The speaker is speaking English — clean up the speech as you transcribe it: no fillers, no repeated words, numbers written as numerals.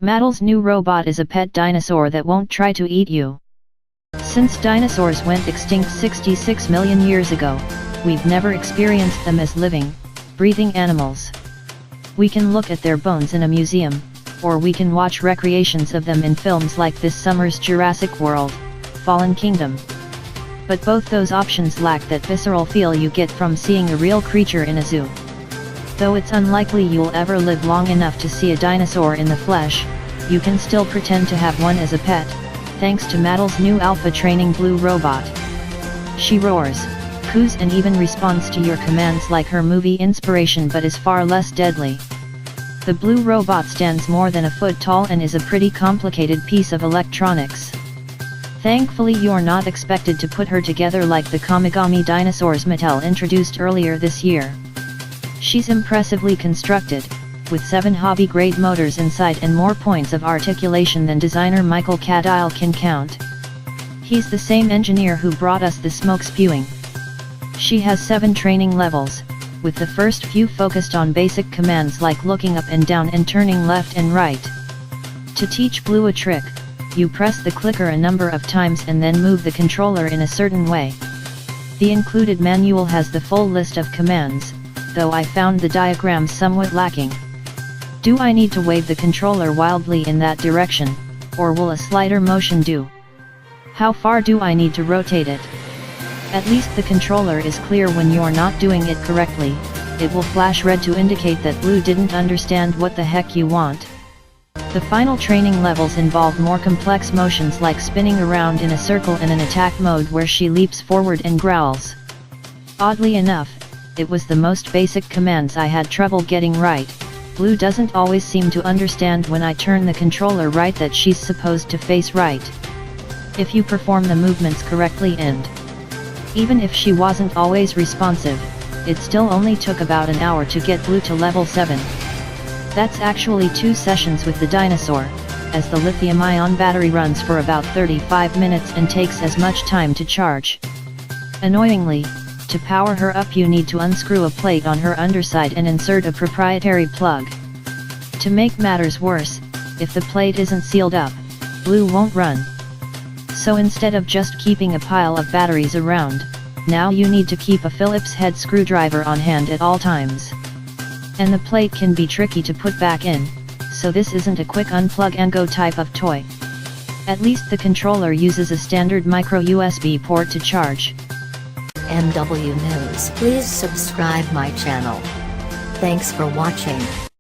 Mattel's new robot is a pet dinosaur that won't try to eat you. Since dinosaurs went extinct 66 million years ago, we've never experienced them as living, breathing animals. We can look at their bones in a museum, or we can watch recreations of them in films like this summer's Jurassic World, Fallen Kingdom. But both those options lack that visceral feel you get from seeing a real creature in a zoo. Though it's unlikely you'll ever live long enough to see a dinosaur in the flesh, you can still pretend to have one as a pet, thanks to Mattel's new Alpha Training Blue robot. She roars, coos and even responds to your commands like her movie inspiration, but is far less deadly. The Blue robot stands more than a foot tall and is a pretty complicated piece of electronics. Thankfully you're not expected to put her together like the Kamigami dinosaurs Mattel introduced earlier this year. She's impressively constructed, with 7 hobby-grade motors inside and more points of articulation than designer Michael Cadile can count. He's the same engineer who brought us the smoke-spewing. She has 7 training levels, with the first few focused on basic commands like looking up and down and turning left and right. To teach Blue a trick, you press the clicker a number of times and then move the controller in a certain way. The included manual has the full list of commands, though I found the diagrams somewhat lacking. Do I need to wave the controller wildly in that direction, or will a slider motion do? How far do I need to rotate it? At least the controller is clear when you're not doing it correctly. It will flash red to indicate that Blue didn't understand what the heck you want. The final training levels involve more complex motions like spinning around in a circle and an attack mode where she leaps forward and growls. Oddly enough, it was the most basic commands I had trouble getting right. Blue doesn't always seem to understand when I turn the controller right that she's supposed to face right. If you perform the movements correctly and even if she wasn't always responsive, it still only took about an hour to get Blue to level 7. That's actually 2 sessions with the dinosaur, as the lithium-ion battery runs for about 35 minutes and takes as much time to charge. Annoyingly, to power her up you need to unscrew a plate on her underside and insert a proprietary plug. To make matters worse, if the plate isn't sealed up, Blue won't run. So instead of just keeping a pile of batteries around, now you need to keep a Phillips head screwdriver on hand at all times. And the plate can be tricky to put back in, so this isn't a quick unplug and go type of toy. At least the controller uses a standard micro USB port to charge. MW News. Please subscribe my channel. Thanks for watching.